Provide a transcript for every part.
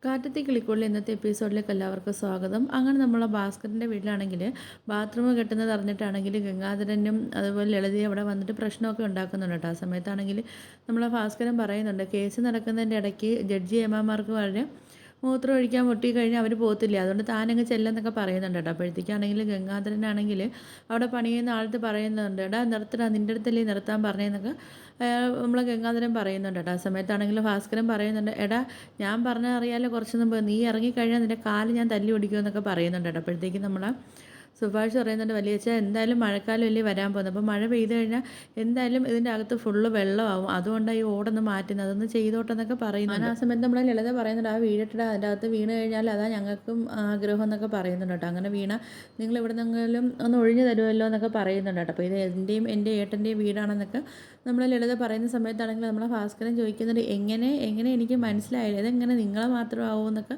കാറ്റത്തി കിളിക്കുള്ളിൽ ഇന്നത്തെ എപ്പിസോഡിലേക്ക് എല്ലാവർക്കും സ്വാഗതം. അങ്ങനെ നമ്മളെ ഭാസ്കരൻ്റെ വീട്ടിലാണെങ്കിൽ ബാത്റൂം കെട്ടുന്നത് അറിഞ്ഞിട്ടാണെങ്കിൽ ഗംഗാധരനും അതുപോലെ ലളിതയും അവിടെ വന്നിട്ട് പ്രശ്നമൊക്കെ ഉണ്ടാക്കുന്നുണ്ട് കേട്ടോ. ആ സമയത്താണെങ്കിൽ നമ്മളെ ഭാസ്കരൻ പറയുന്നുണ്ട്, കേസ് നടക്കുന്നതിൻ്റെ ഇടയ്ക്ക് ജഡ്ജി ഏമാമാർക്ക് വളരെ മൂത്രം ഒഴിക്കാൻ മുട്ടി കഴിഞ്ഞാൽ അവർ പോകത്തില്ല, അതുകൊണ്ട് താനങ്ങ് ചെല്ലെന്നൊക്കെ പറയുന്നുണ്ട് കേട്ടോ. അപ്പോഴത്തേക്കാണെങ്കിൽ ഗംഗാധരനാണെങ്കിൽ അവിടെ പണി ചെയ്യുന്ന ആളത്ത് പറയുന്നുണ്ട്, എടാ നിർത്തടാ, നിൻ്റെ അടുത്തല്ലേ നിർത്താൻ പറഞ്ഞതെന്നൊക്കെ നമ്മളെ ഗംഗാധരൻ പറയുന്നുണ്ട് കേട്ടോ. ആ സമയത്താണെങ്കിൽ ഭാസ്കരൻ പറയുന്നുണ്ട്, എടാ ഞാൻ പറഞ്ഞാൽ അറിയാലോ, കുറച്ച് മുമ്പ് നീ ഇറങ്ങിക്കഴിഞ്ഞാൽ നിൻ്റെ കാല് ഞാൻ തല്ലി ഓടിക്കുമെന്നൊക്കെ പറയുന്നുണ്ട് കേട്ടോ. അപ്പോഴത്തേക്കും നമ്മളെ സുഭാഷ് പറയുന്നുണ്ട്, വലിയച്ഛ എന്തായാലും മഴക്കാലം അല്ലേ വരാൻ പോകുന്നത്, അപ്പോൾ മഴ പെയ്ത് കഴിഞ്ഞാൽ എന്തായാലും ഇതിൻ്റെ അകത്ത് ഫുള്ള് വെള്ളമാവും, അതുകൊണ്ടാണ് ഈ ഓടൊന്ന് മാറ്റുന്നത്, അതൊന്ന് ചെയ്തോട്ടെന്നൊക്കെ പറയുന്നുണ്ട്. ആ സമയത്ത് നമ്മളെ ലളിത പറയുന്നുണ്ട്, ആ വീണിട്ടിടാ, അതിൻ്റെ അകത്ത് വീണ് കഴിഞ്ഞാൽ അതാ ഞങ്ങൾക്കും ആഗ്രഹം എന്നൊക്കെ പറയുന്നുണ്ട് കേട്ടോ. അങ്ങനെ വീണ നിങ്ങൾ ഇവിടെ നിന്നെങ്കിലും ഒന്ന് ഒഴിഞ്ഞു തരുമല്ലോ എന്നൊക്കെ പറയുന്നുണ്ട് കേട്ടോ. അപ്പോൾ ഇത് എൻ്റെയും എൻ്റെ ഏട്ടൻ്റെയും വീടാണെന്നൊക്കെ നമ്മൾ ലളിത പറയുന്ന സമയത്താണെങ്കിൽ നമ്മളെ ഭാസ്കരൻ ചോദിക്കുന്നുണ്ട്, എങ്ങനെ എങ്ങനെ എനിക്ക് മനസ്സിലായില്ല, ഇതെങ്ങനെ നിങ്ങളെ മാത്രമാവുമെന്നൊക്കെ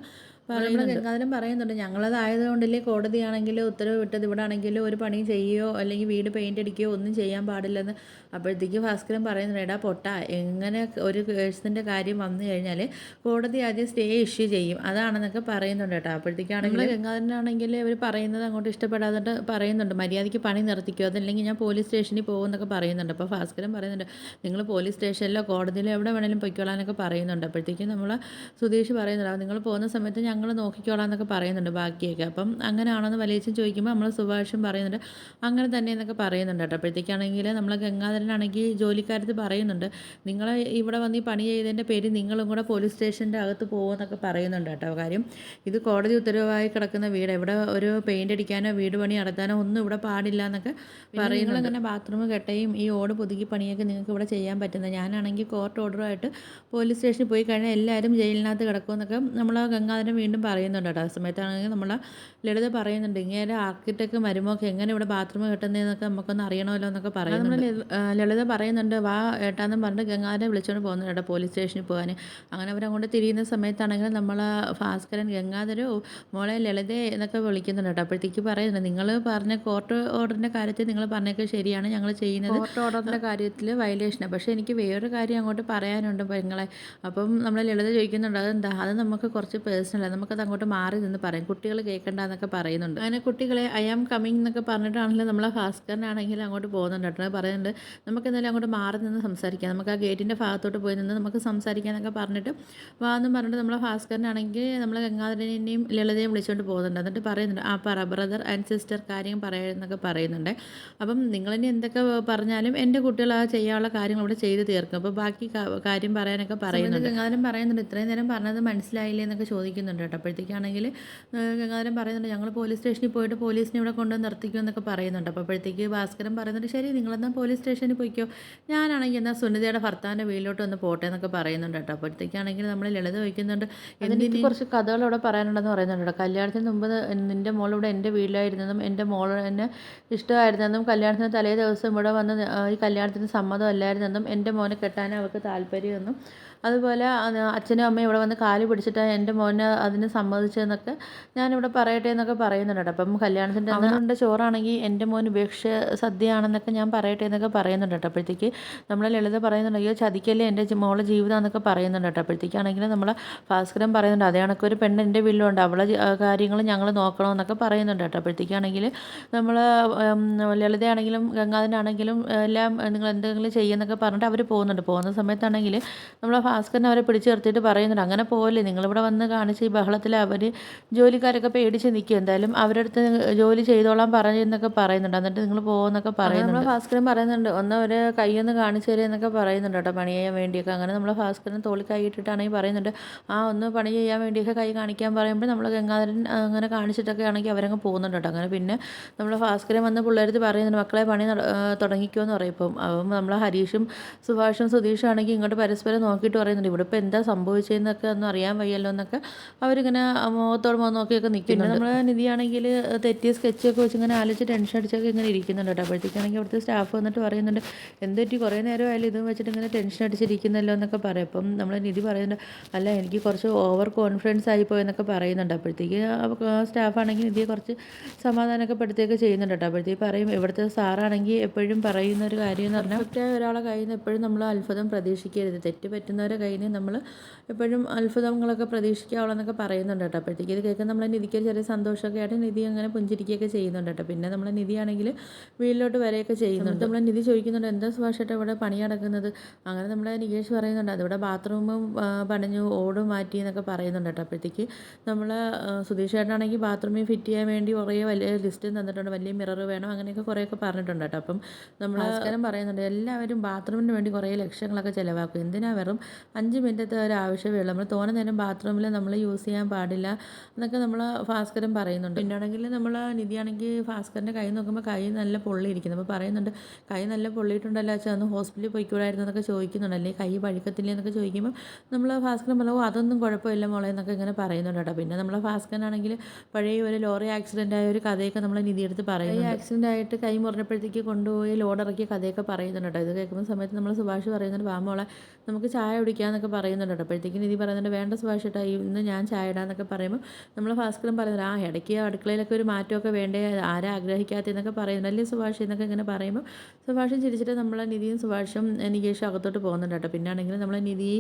പറയുന്നുണ്ട്. ഗംഗാധരൻ പറയുന്നുണ്ട്, ഞങ്ങളതായതുകൊണ്ടല്ലേ കോടതിയാണെങ്കിൽ ഉത്തരവ് വിട്ടത്, ഇവിടെ ആണെങ്കിലും ഒരു പണിയും ചെയ്യുകയോ അല്ലെങ്കിൽ വീട് പെയിൻ്റ് അടിക്കുകയോ ഒന്നും ചെയ്യാൻ പാടില്ലെന്ന്. അപ്പോഴത്തേക്ക് ഭാസ്കരൻ പറയുന്നുണ്ട്, എടാ പൊട്ട, എങ്ങനെ ഒരു കേസിൻ്റെ കാര്യം വന്നു കഴിഞ്ഞാൽ കോടതി ആദ്യം സ്റ്റേ ഇഷ്യൂ ചെയ്യും, അതാണെന്നൊക്കെ പറയുന്നുണ്ട് കേട്ടോ. അപ്പോഴത്തേക്കാണെങ്കിൽ ഗംഗാധരനാണെങ്കിൽ അവർ പറയുന്നത് അങ്ങോട്ട് ഇഷ്ടപ്പെടാതെ പറയുന്നുണ്ട്, മര്യാദയ്ക്ക് പണി നിർത്തിക്കോ, അതല്ലെങ്കിൽ ഞാൻ പോലീസ് സ്റ്റേഷനിൽ പോകുമെന്നൊക്കെ പറയുന്നുണ്ട്. അപ്പോൾ ഭാസ്കരൻ പറയുന്നുണ്ട്, നിങ്ങൾ പോലീസ് സ്റ്റേഷനിലോ കോടതിയിലോ എവിടെ വേണേലും പൊയ്ക്കോളാനൊക്കെ പറയുന്നുണ്ട്. അപ്പോഴത്തേക്കും നമ്മൾ സുധീഷ് പറയുന്നുണ്ട്, നിങ്ങൾ പോകുന്ന സമയത്ത് ഞങ്ങൾ നോക്കിക്കോളാം എന്നൊക്കെ പറയുന്നുണ്ട് ബാക്കിയൊക്കെ. അപ്പം അങ്ങനെയാണെന്ന് വലിയച്ഛൻ ചോദിക്കുമ്പോൾ നമ്മൾ സുഭാഷും പറയുന്നുണ്ട്, അങ്ങനെ തന്നെ എന്നൊക്കെ പറയുന്നുണ്ട് കേട്ടോ. അപ്പോഴത്തേക്കാണെങ്കിൽ നമ്മളെ ഗംഗാധരനാണെങ്കിൽ ജോലിക്കാരത്ത് പറയുന്നുണ്ട്, നിങ്ങൾ ഇവിടെ വന്ന് ഈ പണി ചെയ്തതിൻ്റെ പേര് നിങ്ങളും കൂടെ പോലീസ് സ്റ്റേഷൻ്റെ അകത്ത് പോകുമെന്നൊക്കെ പറയുന്നുണ്ട് കേട്ടോ. കാര്യം ഇത് കോടതി ഉത്തരവായി കിടക്കുന്ന വീട്, ഇവിടെ ഒരു പെയിൻ്റ് അടിക്കാനോ വീട് പണി നടത്താനോ ഒന്നും ഇവിടെ പാടില്ല എന്നൊക്കെ പറയുന്നുണ്ട്. അങ്ങനെ ബാത്റൂം കെട്ടയും ഈ ഓട് പുതുക്കി പണിയൊക്കെ നിങ്ങൾക്ക് ഇവിടെ ചെയ്യാൻ പറ്റുന്നത്, ഞാനാണെങ്കിൽ കോർട്ട് ഓർഡറുമായിട്ട് പോലീസ് സ്റ്റേഷനിൽ പോയി കഴിഞ്ഞാൽ എല്ലാവരും ജയിലിനകത്ത് കിടക്കുമെന്നൊക്കെ നമ്മൾ ഗംഗാധരൻ വീണ്ടും പറയുന്നുണ്ട് കേട്ടോ. ആ സമയത്താണെങ്കിൽ നമ്മൾ ലളിത പറയുന്നുണ്ട്, ഇങ്ങനെ ആർക്കിടെക്ട് മരുമൊക്കെ എങ്ങനെ ഇവിടെ ബാത്റൂം കെട്ടുന്നതെന്നൊക്കെ നമുക്കൊന്ന് അറിയണമല്ലോ എന്നൊക്കെ പറയുന്നുണ്ട്. ലളിത പറയുന്നുണ്ട്, വാ ഏട്ടാന്നും പറഞ്ഞിട്ട് ഗംഗാധരനെ വിളിച്ചുകൊണ്ട് പോകുന്നുണ്ട് കേട്ടോ പോലീസ് സ്റ്റേഷനിൽ പോകാൻ. അങ്ങനെ അവരങ്ങോട്ട് തിരിയുന്ന സമയത്താണെങ്കിൽ നമ്മൾ ഭാസ്കരൻ ഗംഗാധരോ മോളെ ലളിതേ എന്നൊക്കെ വിളിക്കുന്നുണ്ട് കേട്ടോ. അപ്പോഴത്തേക്ക് പറയുന്നുണ്ട്, നിങ്ങൾ പറഞ്ഞ കോർട്ട് ഓർഡറിൻ്റെ കാര്യത്തിൽ നിങ്ങൾ പറഞ്ഞൊക്കെ ശരിയാണ്, ഞങ്ങൾ ചെയ്യുന്നത് കോർട്ട് ഓർഡറിൻ്റെ കാര്യത്തിൽ വയലേഷനാണ്, പക്ഷേ എനിക്ക് വേറൊരു കാര്യം അങ്ങോട്ട് പറയാനുണ്ട് പെങ്ങളെ. അപ്പം നമ്മൾ ലളിത ചോദിക്കുന്നുണ്ട്, അതെന്താ, അത് നമുക്ക് കുറച്ച് പേഴ്സണലാണ്, നമുക്കത് അങ്ങോട്ട് മാറി നിന്ന് പറയും, കുട്ടികൾ കേൾക്കണ്ട എന്നൊക്കെ പറയുന്നുണ്ട്. അങ്ങനെ കുട്ടികളെ ഐ ആം കമ്മിങ് എന്നൊക്കെ പറഞ്ഞിട്ടാണെങ്കിലും നമ്മളെ ഭാസ്കരനാണെങ്കിൽ അങ്ങോട്ട് പോകുന്നുണ്ട് കേട്ടോ. പറയുന്നുണ്ട്, നമുക്ക് എന്തായാലും അങ്ങോട്ട് മാറി നിന്ന് സംസാരിക്കാം, നമുക്ക് ആ ഗേറ്റിൻ്റെ ഭാഗത്തോട്ട് പോയി നിന്ന് നമുക്ക് സംസാരിക്കാം എന്നൊക്കെ പറഞ്ഞിട്ട് വാന്നും പറഞ്ഞിട്ട് നമ്മളെ ഭാസ്കരനാണെങ്കിൽ നമ്മളെ ഗംഗാധരനെയും ലളിതയും വിളിച്ചുകൊണ്ട് പോകുന്നുണ്ട്. എന്നിട്ട് പറയുന്നുണ്ട്, ആ പറ ബ്രദർ ആൻഡ് സിസ്റ്റർ കാര്യം പറയുന്നൊക്കെ പറയുന്നുണ്ട്. അപ്പം നിങ്ങളിനി എന്തൊക്കെ പറഞ്ഞാലും എൻ്റെ കുട്ടികൾ ആ ചെയ്യാനുള്ള കാര്യങ്ങൾ ഇവിടെ ചെയ്ത് തീർക്കും, അപ്പോൾ ബാക്കി കാര്യം പറയാനൊക്കെ പറയുന്നുണ്ട്. ഗംഗാധരൻ പറയുന്നുണ്ട്, ഇത്രയും നേരം പറഞ്ഞത് മനസ്സിലായില്ലേ എന്നൊക്കെ ചോദിക്കുന്നുണ്ട് കേട്ടോ. അപ്പോഴത്തേക്കാണെങ്കിൽ ഗംഗാധരൻ പറയുന്നുണ്ട്, ഞങ്ങൾ പോലീസ് സ്റ്റേഷനിൽ പോയിട്ട് പോലീസിനെ ഇവിടെ കൊണ്ടുവന്ന് നിർത്തിക്കും എന്നൊക്കെ പറയുന്നുണ്ട്. അപ്പോൾ അപ്പോഴത്തേക്ക് ഭാസ്കരൻ പറയുന്നുണ്ട്, ശരി നിങ്ങളെന്നാൽ പോലീസ് സ്റ്റേഷനിൽ പോയിക്കോ, ഞാനാണെങ്കിൽ എന്നാൽ സുനിതയുടെ ഭർത്താവിൻ്റെ വീട്ടിലോട്ട് ഒന്ന് പോട്ടെ എന്നൊക്കെ പറയുന്നുണ്ട് കേട്ടോ. അപ്പോഴത്തേക്കാണെങ്കിൽ നമ്മൾ ലളിത വയ്ക്കുന്നുണ്ട്, എനിക്ക് കുറച്ച് കഥകൾ ഇവിടെ പറയാനുണ്ടെന്ന് പറയുന്നുണ്ട് കേട്ടോ. കല്യാണത്തിന് മുമ്പ് നിൻ്റെ മോൾ ഇവിടെ എൻ്റെ വീട്ടിലായിരുന്നതും എൻ്റെ മോൾ എന്നെ ഇഷ്ടമായിരുന്നെന്നും കല്യാണത്തിന് തലേ ദിവസം ഇവിടെ വന്ന് ഈ കല്യാണത്തിന് സമ്മതമല്ലായിരുന്നെന്നും എൻ്റെ മോനെ കെട്ടാൻ അവർക്ക് താല്പര്യമെന്നും അതുപോലെ അച്ഛനും അമ്മയും ഇവിടെ വന്ന് കാല് പിടിച്ചിട്ട് എൻ്റെ മോനെ അതിന് സമ്മതിച്ചതെന്നൊക്കെ ഞാനിവിടെ പറയട്ടെ എന്നൊക്കെ പറയുന്നുണ്ട് കേട്ടോ. അപ്പം കല്യാണത്തിൻ്റെ അവനുണ്ട് ചോറാണെങ്കിൽ എൻ്റെ മോന് ഉപേക്ഷ സദ്യയാണെന്നൊക്കെ ഞാൻ പറയട്ടെ എന്നൊക്കെ പറയുന്നുണ്ട് കേട്ടോ. അപ്പോഴത്തേക്ക് നമ്മൾ ലളിത പറയുന്നുണ്ട്, അയ്യോ ചതിക്കല്ലേ എൻ്റെ മോളെ ജീവിതം എന്നൊക്കെ പറയുന്നുണ്ട് കേട്ടോ. അപ്പോഴത്തേക്കാണെങ്കിൽ നമ്മൾ ഭാസ്കരൻ പറയുന്നുണ്ട്, അതേ കണക്ക് ഒരു പെണ്ണ് എൻ്റെ വീട്ടിലുണ്ട്, അവളെ കാര്യങ്ങൾ ഞങ്ങൾ നോക്കണമെന്നൊക്കെ പറയുന്നുണ്ട് കേട്ടോ. അപ്പോഴത്തേക്കാണെങ്കിൽ നമ്മൾ ലളിതയാണെങ്കിലും ഗംഗാധരനാണെങ്കിലും എല്ലാം നിങ്ങൾ എന്തെങ്കിലും ചെയ്യുന്നൊക്കെ പറഞ്ഞിട്ട് അവർ പോകുന്നുണ്ട്. പോകുന്ന സമയത്താണെങ്കിൽ നമ്മൾ ഭാസ്കരൻ അവരെ പിടിച്ചു നിർത്തിയിട്ട് പറയുന്നുണ്ട്, അങ്ങനെ പോകല്ലേ, നിങ്ങളിവിടെ വന്ന് കാണിച്ച ഈ ബഹളത്തിൽ അവർ ജോലിക്കാരൊക്കെ പേടിച്ച് നിൽക്കും, എന്തായാലും അവരുടെ അടുത്ത് ജോലി ചെയ്തോളാൻ പറഞ്ഞെന്നൊക്കെ പറയുന്നുണ്ട്, എന്നിട്ട് നിങ്ങൾ പോകുമെന്നൊക്കെ പറയുന്നുണ്ട്. നമ്മൾ ഭാസ്കരൻ പറയുന്നുണ്ട്, ഒന്ന് അവർ കൈയൊന്ന് കാണിച്ചു തരുക എന്നൊക്കെ പറയുന്നുണ്ട് കേട്ടോ, പണി ചെയ്യാൻ വേണ്ടിയൊക്കെ. അങ്ങനെ നമ്മൾ ഭാസ്കരൻ തോളിൽ കൈ ഇട്ടിട്ടാണെങ്കിൽ പറയുന്നുണ്ട്, ആ ഒന്ന് പണി ചെയ്യാൻ വേണ്ടിയൊക്കെ കൈ കാണിക്കാൻ പറയുമ്പോൾ നമ്മൾ ഗംഗാധരൻ അങ്ങനെ കാണിച്ചിട്ടൊക്കെ ആണെങ്കിൽ അവരങ്ങ് പോകുന്നുണ്ട് കേട്ടോ. അങ്ങനെ പിന്നെ നമ്മൾ ഭാസ്കരൻ വന്ന് പിള്ളേരത്ത് പറയുന്നുണ്ട്, മക്കളെ പണി തുടങ്ങിക്കോ എന്ന് പറയും. അപ്പം നമ്മൾ ഹരീഷും സുഭാഷും സുധീഷും ആണെങ്കിൽ ഇങ്ങോട്ട് പരസ്പരം നോക്കിയിട്ട് പറയുന്നുണ്ട്, ഇവിടെ ഇപ്പോൾ എന്താ സംഭവിച്ചതെന്നൊക്കെ ഒന്നും അറിയാൻ വയ്യല്ലോ എന്നൊക്കെ അവരിങ്ങനെ മുഖത്തോട് മുഖം നോക്കിയൊക്കെ നിൽക്കുന്നുണ്ട്. നമ്മൾ നിധിയാണെങ്കിൽ തെറ്റിയ സ്കെച്ചൊക്കെ വെച്ച് ഇങ്ങനെ ആലോചിച്ച് ടെൻഷൻ അടിച്ചൊക്കെ ഇങ്ങനെ ഇരിക്കുന്നുണ്ട് കേട്ടോ. അപ്പോഴത്തേക്കാണെങ്കിൽ അവിടുത്തെ സ്റ്റാഫ് വന്നിട്ട് പറയുന്നുണ്ട്, എന്തെറ്റി കുറേ നേരമായാലും ഇതും വെച്ചിട്ട് ഇങ്ങനെ ടെൻഷൻ അടിച്ചിരിക്കുന്നല്ലോ എന്നൊക്കെ പറയും. അപ്പം നമ്മൾ നിധി പറയുന്നുണ്ട്, അല്ല എനിക്ക് കുറച്ച് ഓവർ കോൺഫിഡൻസ് ആയിപ്പോയി എന്നൊക്കെ പറയുന്നുണ്ട്. അപ്പോഴത്തേക്ക് സ്റ്റാഫാണെങ്കിൽ നിധിയെ കുറച്ച് സമാധാനമൊക്കെ പെടുത്തുകയൊക്കെ ചെയ്യുന്നുണ്ട് കേട്ടോ. അപ്പോഴത്തേക്ക് പറയും, ഇവിടുത്തെ സാറാണെങ്കിൽ എപ്പോഴും പറയുന്ന ഒരു കാര്യം എന്ന് പറഞ്ഞാൽ ഒറ്റ ഒരാളെ കയ്യിൽ നിന്ന് എപ്പോഴും നമ്മൾ അത്ഭുതം പ്രതീക്ഷിക്കരുത്, തെറ്റ് പറ്റുന്നവർ ചെയ്യുന്നവരെ കയ്യിൽ നിന്ന് നമ്മൾ എപ്പോഴും അത്ഭുതങ്ങളൊക്കെ പ്രതീക്ഷിക്കാവുള്ളൂ എന്നൊക്കെ പറയുന്നുണ്ട് കേട്ടോ. അപ്പോഴത്തേക്ക് ഇത് കേൾക്കാൻ നമ്മളെ നിധിക്ക് ഒരു ചെറിയ സന്തോഷമൊക്കെ ആയിട്ട് നിധി അങ്ങനെ പുഞ്ചിരിക്കുകയൊക്കെ ചെയ്യുന്നുണ്ട് കേട്ടോ. പിന്നെ നമ്മളെ നിധിയാണെങ്കിൽ വീട്ടിലോട്ട് വരെയൊക്കെ ചെയ്യുന്നുണ്ട്. നമ്മളെ നിധി ചോദിക്കുന്നുണ്ട് എന്താ സുഭാഷേട്ടാ ഇവിടെ പണി നടക്കുന്നത്. അങ്ങനെ നമ്മളെ നികേഷ് പറയുന്നുണ്ട് അതിവിടെ ബാത്റൂമും പണിഞ്ഞു ഓടും മാറ്റി എന്നൊക്കെ പറയുന്നുണ്ട് കേട്ടോ. അപ്പോഴത്തേക്ക് നമ്മൾ സുധീഷ് ചേട്ടനാണെങ്കിൽ ബാത്റൂമിൽ ഫിറ്റ് ചെയ്യാൻ വേണ്ടി കുറേ വലിയ ലിസ്റ്റ് തന്നിട്ടുണ്ട്, വലിയ മിറർ വേണം അങ്ങനെയൊക്കെ കുറേയൊക്കെ പറഞ്ഞിട്ടുണ്ട് കേട്ടോ. അപ്പം നമ്മൾ ഭാസ്കരൻ പറയുന്നുണ്ട് എല്ലാവരും ബാത്റൂമിന് വേണ്ടി കുറേ ലക്ഷങ്ങളൊക്കെ ചിലവാക്കും, എന്തിനാ വെറും 5 മിനിറ്റത്തെ ഒരു ആവശ്യമേ ഉള്ളൂ, നമ്മൾ തോനെ നേരം ബാത്റൂമിൽ നമ്മൾ യൂസ് ചെയ്യാൻ പാടില്ല എന്നൊക്കെ നമ്മൾ ഭാസ്കരൻ പറയുന്നുണ്ട്. പിന്നാണെങ്കിൽ നമ്മൾ നിധിയാണെങ്കിൽ ഭാസ്കരൻ്റെ കൈ നോക്കുമ്പോൾ കൈ നല്ല പൊള്ളിയിരിക്കുന്നു. അപ്പോൾ പറയുന്നുണ്ട് കൈ നല്ല പൊള്ളിയിട്ടുണ്ടല്ലോ അച്ഛാ, ഒന്ന് ഹോസ്പിറ്റലിൽ പോയിക്കൂടായിരുന്നു എന്നൊക്കെ ചോദിക്കുന്നുണ്ട്, അല്ലെങ്കിൽ കൈ പഴുക്കത്തില്ലേ എന്നൊക്കെ ചോദിക്കുമ്പോൾ നമ്മൾ ഭാസ്കരൻ പറഞ്ഞു അതൊന്നും കുഴപ്പമില്ല മോളെ എന്നൊക്കെ ഇങ്ങനെ പറയുന്നുണ്ട് കേട്ടോ. പിന്നെ നമ്മളെ ഭാസ്കരനാണെങ്കിൽ പഴയ ഒരു ലോറി ആക്സിഡൻ്റ് ആയ ഒരു കഥയൊക്കെ നമ്മൾ നിധിയെടുത്ത് പറയുന്നുണ്ട്. ആക്സിഡൻ്റ് ആയിട്ട് കൈ മുറിഞ്ഞപ്പോഴത്തേക്ക് കൊണ്ടുപോയി ലോഡ് ഇറക്കിയ കഥയൊക്കെ പറയുന്നുണ്ട് കേട്ടോ. ഇത് കേൾക്കുന്ന സമയത്ത് നമ്മൾ സുഭാഷ് പറയുന്നുണ്ട് വാ മോളെ നമുക്ക് ചായ കുടിക്കാമെന്നൊക്കെ പറയുന്നുണ്ട് കേട്ടോ. അപ്പോഴത്തേക്ക് നിധി പറയുന്നുണ്ട് വേണ്ട സുഭാഷ് ഏട്ടാ ഇന്ന് ഞാൻ ചായ ഇടാന്നൊക്കെ പറയുമ്പോൾ നമ്മൾ ഭാസ്കരൻ പറയുന്നത് ഇടയ്ക്ക് അടുക്കളയിലൊക്കെ ഒരു മാറ്റമൊക്കെ വേണ്ടേ, ആരാ ആഗ്രഹിക്കാത്തതെന്നൊക്കെ പറയുന്നുണ്ട് അല്ലേ സുഭാഷ് എന്നൊക്കെ ഇങ്ങനെ പറയുമ്പോൾ സുഭാഷും ചിരിച്ചിട്ട് നമ്മളെ നിധിയും സുഭാഷും നികേഷും അകത്തോട്ട് പോകുന്നുണ്ട് കേട്ടോ. പിന്നെ ആണെങ്കിൽ നമ്മൾ നിധി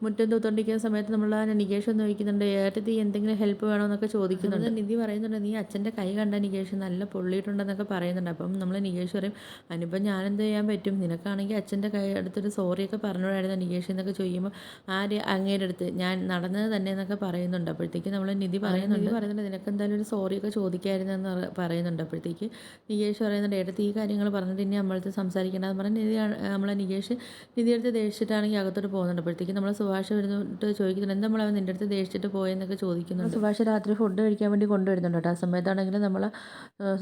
മുറ്റം തൂത്തോണ്ടിരിക്കുന്ന സമയത്ത് നമ്മൾ നികേഷ് ഒന്ന് ചോദിക്കുന്നുണ്ട് ഏട്ടത്തി എന്തെങ്കിലും ഹെൽപ്പ് വേണോ എന്നൊക്കെ ചോദിക്കുന്നുണ്ട്. നിധി പറയുന്നുണ്ട് നീ അച്ഛൻ്റെ കൈ കണ്ട നികേഷ് നല്ല പൊള്ളിയിട്ടുണ്ടെന്നൊക്കെ പറയുന്നുണ്ട്. അപ്പം നമ്മൾ നികേഷ് പറയും അതിനിപ്പം ഞാനെന്ത് ചെയ്യാൻ പറ്റും, നിനക്കാണെങ്കിൽ അച്ഛൻ്റെ കൈ അടുത്തൊരു സോറിയൊക്കെ പറഞ്ഞുകൂടായിരുന്നു നികേഷ് എന്നൊക്കെ ചോദിക്കുമ്പോൾ ആര് അങ്ങേരുടെ അടുത്ത് ഞാൻ നടന്നത് തന്നെ എന്നൊക്കെ പറയുന്നുണ്ട്. അപ്പോഴത്തേക്ക് നമ്മൾ നിധി പറയുന്നുണ്ട് നിനക്ക് എന്തായാലും ഒരു സോറിയൊക്കെ ചോദിക്കായിരുന്നു എന്ന് പറയുന്നുണ്ട്. അപ്പോഴത്തേക്ക് നികേഷ് പറയുന്നുണ്ട് ഏട്ടത്തി ഈ കാര്യങ്ങൾ പറഞ്ഞിട്ട് ഇനി നമ്മളടുത്ത് സംസാരിക്കേണ്ടതെന്ന് പറഞ്ഞ് നമ്മളെ നികേഷ് നിധിയെടുത്ത് ദേഷിച്ചിട്ടാണെങ്കിൽ അകത്തോട്ട് പോകുന്നുണ്ട്. അപ്പോഴത്തേക്ക് നമ്മൾ സുഭാഷ് വരുന്നിട്ട് ചോദിക്കുന്നുണ്ട് എന്താ നമ്മളവൻ നിൻ്റെ അടുത്ത് ദേഷിച്ചിട്ട് പോയെന്നൊക്കെ ചോദിക്കുന്നുണ്ട്. സുഭാഷ് രാത്രി ഫുഡ് കഴിക്കാൻ വേണ്ടി കൊണ്ടുവരുന്നുണ്ട് കേട്ടോ. ആ സമയത്താണെങ്കിൽ നമ്മൾ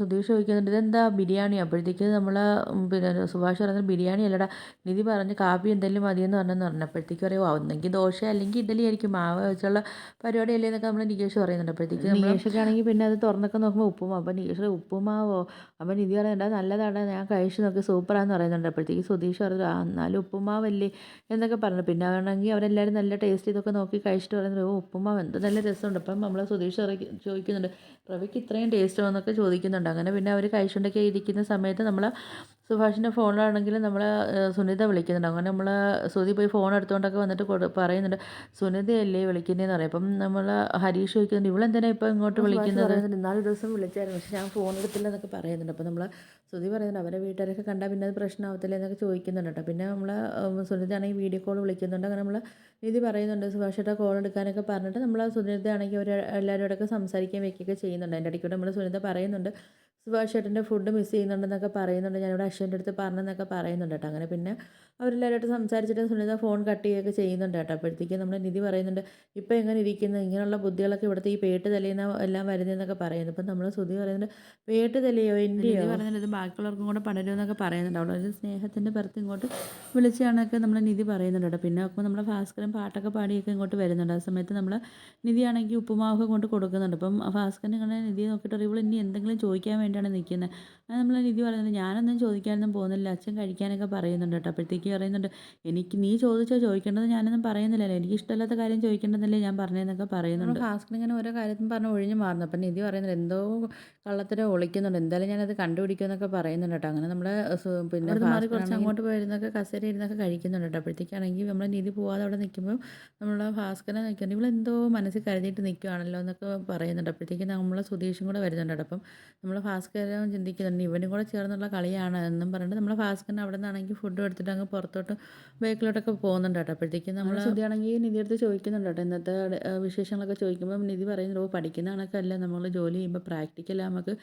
സുധീഷ് ചോദിക്കുന്നുണ്ട് ഇതെന്താ ബിരിയാണി. അപ്പോഴത്തേക്ക് നമ്മൾ പിന്നെ സുഭാഷ് പറയുന്നത് ബിരിയാണി അല്ലടാ നിധി പറഞ്ഞ് കാപ്പി എന്തെങ്കിലും മതിയെന്ന് പറഞ്ഞപ്പോഴത്തേക്ക് പറയുമോ ഒന്നെങ്കിൽ ദോശ അല്ലെങ്കിൽ ഇഡലി ആയിരിക്കും മാവ് വെച്ചുള്ള പരിപാടി അല്ലേ എന്നൊക്കെ നമ്മൾ നികേഷ് പറയുന്നുണ്ട്. അപ്പോഴത്തേക്ക് നികേഷൊക്കെ ആണെങ്കിൽ പിന്നെ അത് തുറന്നൊക്കെ നോക്കുമ്പോൾ ഉപ്പുമാവ്. അപ്പോൾ നികേഷ് ഉപ്പുമാവോ, അപ്പോൾ നിധി പറയുന്നുണ്ട് നല്ലതാണ് ഞാൻ കഴിച്ച് നോക്കി സൂപ്പറാന്ന് പറയുന്നുണ്ട്. അപ്പോഴത്തേക്ക് സുധീഷ് പറയുന്നത് എന്നാലും ഉപ്പുമാവല്ലേ എന്നൊക്കെ പറഞ്ഞു. പിന്നെ ആണെങ്കിൽ അവരെല്ലാവരും നല്ല ടേസ്റ്റ് ഇതൊക്കെ നോക്കി കഴിച്ചിട്ട് പറയുന്നത് ഉപ്പുമാവ് എന്ത് നല്ല രസമുണ്ട്. അപ്പം നമ്മൾ സുധീഷ് ചോദിക്കുന്നുണ്ട് റവിക്ക് ഇത്രയും ടേസ്റ്റോ എന്നൊക്കെ ചോദിക്കുന്നുണ്ട്. അങ്ങനെ പിന്നെ അവർ കഴിച്ചുകൊണ്ടൊക്കെ ഇരിക്കുന്ന സമയത്ത് നമ്മൾ സുഭാഷിൻ്റെ ഫോണിലാണെങ്കിൽ നമ്മൾ സുനിത വിളിക്കുന്നുണ്ട്. അങ്ങനെ നമ്മൾ സുധി പോയി ഫോൺ എടുത്തുകൊണ്ടൊക്കെ വന്നിട്ട് പറയുന്നുണ്ട് സുനിതയല്ലേ വിളിക്കുന്നതെന്ന് പറയും. അപ്പം നമ്മൾ ഹരീഷ് ചോദിക്കുന്നുണ്ട് ഇവളെന്തിനാണ് ഇപ്പോൾ ഇങ്ങോട്ട് വിളിക്കുന്നത്. ഇന്നാളൊരു ദിവസം വിളിച്ചായിരുന്നു പക്ഷേ ഞാൻ ഫോൺ എടുത്തില്ല എന്നൊക്കെ പറയുന്നുണ്ട്. അപ്പോൾ നമ്മൾ സുധി പറയുന്നുണ്ട് അവരെ വീട്ടുകാരൊക്കെ കണ്ടാൽ പിന്നെ അത് പ്രശ്നമാവത്തില്ല എന്നൊക്കെ ചോദിക്കുന്നുണ്ട് കേട്ടോ. പിന്നെ നമ്മൾ സുനിത ആണെങ്കിൽ വീഡിയോ കോൾ വിളിക്കുന്നുണ്ട്. അങ്ങനെ നമ്മൾ നിധി പറയുന്നുണ്ട് സുഭാഷേട്ട കോൾ എടുക്കാനൊക്കെ പറഞ്ഞിട്ട് നമ്മൾ സുനിത ആണെങ്കിൽ അവർ എല്ലാവരോടൊക്കെ സംസാരിക്കാൻ വെക്കുകയൊക്കെ ചെയ്യുന്നുണ്ട്. അതിൻ്റെ ഇടയ്ക്കൂടെ നമ്മൾ സുനിത പറയുന്നുണ്ട് സുഭാഷ് ചേട്ടൻ്റെ ഫുഡ് മിസ് ചെയ്യുന്നുണ്ടെന്നൊക്കെ പറയുന്നുണ്ട്, ഞാനിവിടെ അശ്വൻ്റെ അടുത്ത് പറഞ്ഞെന്നൊക്കെ പറയുന്നുണ്ട് കേട്ടോ. അങ്ങനെ പിന്നെ അവരെല്ലാവരുമായിട്ട് സംസാരിച്ചിട്ട് സുനിത ഫോൺ കട്ട് ചെയ്യുകയൊക്കെ ചെയ്യുന്നുണ്ട് കേട്ടോ. അപ്പോഴത്തേക്ക് നമ്മൾ നിധി പറയുന്നുണ്ട് ഇപ്പോൾ എങ്ങനെ ഇരിക്കുന്നു, ഇങ്ങനെയുള്ള ബുദ്ധികളൊക്കെ ഇവിടുത്തെ ഈ പേട്ട് തലേന്ന് എല്ലാം വരുന്നതെന്നൊക്കെ പറയുന്നു. ഇപ്പം നമ്മൾ സുധി പറയുന്നുണ്ട് പേട്ട് തലയോ എൻ്റെയോ പറയുന്നുണ്ട് ഇത് ബാക്കിയുള്ളവർക്കും കൂടെ പടരുമെന്നൊക്കെ പറയുന്നുണ്ട്. അവിടെ ഒരു സ്നേഹത്തിൻ്റെ പുറത്ത് ഇങ്ങോട്ട് വിളിച്ചാണൊക്കെ നമ്മൾ നിധി പറയുന്നുണ്ട് കേട്ടോ. പിന്നെ അപ്പോൾ നമ്മൾ ഭാസ്കരൻ പാട്ടൊക്കെ പാടിയൊക്കെ ഇങ്ങോട്ട് വരുന്നുണ്ട്. ആ സമയത്ത് നമ്മൾ നിധിയാണെങ്കിൽ ഉപ്പുമാവൊക്കെ കൊണ്ട് കൊടുക്കുന്നുണ്ട്. അപ്പം ഭാസ്കരൻ ഇങ്ങനെ നിധിയെ നോക്കിയിട്ട് ഇവൾ ഇനി എന്തെങ്കിലും ചോദിക്കാൻ വേണ്ടിയാണ് നിൽക്കുന്നത്. അത് നമ്മൾ നിധി പറയുന്നത് ഞാനൊന്നും ചോദിക്കാനൊന്നും പോകുന്നില്ല അച്ഛൻ കഴിക്കാനൊക്കെ പറയുന്നുണ്ട് കേട്ടോ. അപ്പോഴത്തേക്ക് പറയുന്നുണ്ട് എനിക്ക് നീ ചോദിച്ചോ ചോദിക്കേണ്ടത് ഞാനൊന്നും പറയുന്നില്ലല്ലോ, എനിക്ക് ഇഷ്ടമില്ലാത്ത കാര്യം ചോദിക്കേണ്ടതല്ലേ ഞാൻ പറഞ്ഞതെന്നൊക്കെ പറയുന്നുണ്ട്. ഭാസ്കരൻ ഇങ്ങനെ ഓരോ കാര്യത്തിൽ പറഞ്ഞ് ഒഴിഞ്ഞു മാറുന്നു. അപ്പം നിധി പറയുന്നത് എന്തോ കള്ളത്തരം ഒളിക്കുന്നുണ്ട്, എന്തായാലും ഞാനത് കണ്ടുപിടിക്കുമെന്നൊക്കെ പറയുന്നുണ്ട് കേട്ടോ. അങ്ങനെ നമ്മൾ പിന്നെ മാറി കുറച്ച് അങ്ങോട്ട് പോയിരുന്നൊക്കെ കസേര ഇരുന്നൊക്കെ കഴിക്കുന്നുണ്ട് കേട്ടോ. അപ്പോഴത്തേക്കാണെങ്കിൽ നമ്മൾ നിധി പോവാതെ അവിടെ നിൽക്കുമ്പോൾ നമ്മൾ ഭാസ്കരൻ നിൽക്കുന്നുണ്ട് ഇവളെന്തോ മനസ്സിൽ കരുതിയിട്ട് നിൽക്കുകയാണല്ലോ എന്നൊക്കെ പറയുന്നുണ്ട്. അപ്പോഴത്തേക്ക് നമ്മൾ സുധീഷും കൂടെ വരുന്നുണ്ട് കേട്ടോ. അപ്പം നമ്മൾ ഭാസ്കരൻ ചിന്തിക്കുന്നുണ്ട് ഇവനും കൂടെ ചേർന്നുള്ള കളിയാണ് എന്നും പറഞ്ഞിട്ട് നമ്മൾ ഭാസ്കരൻ അവിടെ നിന്നാണെങ്കിൽ ഫുഡ് എടുത്തിട്ട് അങ്ങ് പുറത്തോട്ട് ബേക്കിലോട്ടൊക്കെ പോകുന്നുണ്ട് കേട്ടോ. അപ്പോഴത്തേക്കും നമ്മൾ സുധിയാണെങ്കിൽ നിധി അടുത്ത് ചോദിക്കുന്നുണ്ട് കേട്ടോ ഇന്നത്തെ വിശേഷങ്ങളൊക്കെ ചോദിക്കുമ്പോൾ നിധി പറയുന്നുണ്ട് പഠിക്കുന്ന കണക്കല്ല നമ്മൾ ജോലി ചെയ്യുമ്പോൾ പ്രാക്ടിക്കലാണ് നമുക്ക്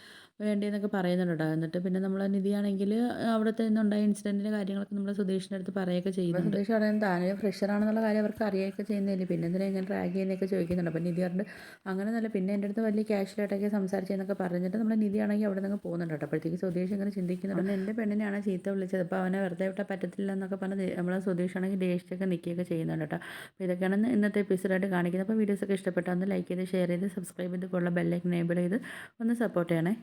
വേണ്ടിയെന്നൊക്കെ പറയുന്നുണ്ട് കേട്ടോ. എന്നിട്ട് പിന്നെ നമ്മൾ നിധിയാണെങ്കിൽ അവിടുത്തെ നിന്നുണ്ടായ ഇൻസിഡൻറ്റിൻ്റെ കാര്യങ്ങളൊക്കെ നമ്മൾ സുധീഷിൻ്റെ അടുത്ത് പറയുകയൊക്കെ ചെയ്യുന്നുണ്ട്. സുധീഷ് പറയുന്നത് താനൊരു ഫ്രഷറാണെന്നുള്ള കാര്യം അവർക്ക് അറിയുകയൊക്കെ ചെയ്യുന്നില്ല, പിന്നെ എന്തിനാ ഇങ്ങനെ ട്രാക്ക് ചെയ്യുന്നതൊക്കെ ചോദിക്കുന്നുണ്ട്. അപ്പോൾ നിധി പറഞ്ഞിട്ട് അങ്ങനെ നല്ല പിന്നെ എൻ്റെ അടുത്ത് വലിയ ക്യാഷ്വലായിട്ടൊക്കെ സംസാരിച്ചതെന്നൊക്കെ പറഞ്ഞിട്ട് നമ്മുടെ നിധിയാണെങ്കിൽ അവിടെ നിന്ന് പോകുന്നുണ്ട് കേട്ടോ. അപ്പോഴത്തേക്ക് സുധീഷ് ഇങ്ങനെ ചിന്തിക്കുന്നുണ്ട് എൻ്റെ പെണ്ണിനെയാണ് ചീത്ത വിളിച്ചത്, അപ്പോൾ അവനെ വെറുതെ വിട്ടാൽ പറ്റത്തില്ല എന്നൊക്കെ പറഞ്ഞ് നമ്മളെ സുധീഷാണെങ്കിൽ ദേഷ്യത്തൊക്കെ നിൽക്കുകയൊക്കെ ചെയ്യുന്നുണ്ട് കേട്ടോ. അപ്പോൾ ഇതൊക്കെയാണ് ഇന്നത്തെ എപ്പിസോഡായിട്ട് കാണിക്കുന്നത്. അപ്പോൾ വീഡിയോസൊക്കെ ഇഷ്ടപ്പെട്ടാൽ ഒന്ന് ലൈക്ക് ചെയ്ത് ഷെയർ ചെയ്ത് സബ്സ്ക്രൈബ് ചെയ്ത് ഉള്ള ബെല്ലൈക്കൻ എനേബിൾ ചെയ്ത് ഒന്ന് സപ്പോർട്ട് ചെയ്യണേ.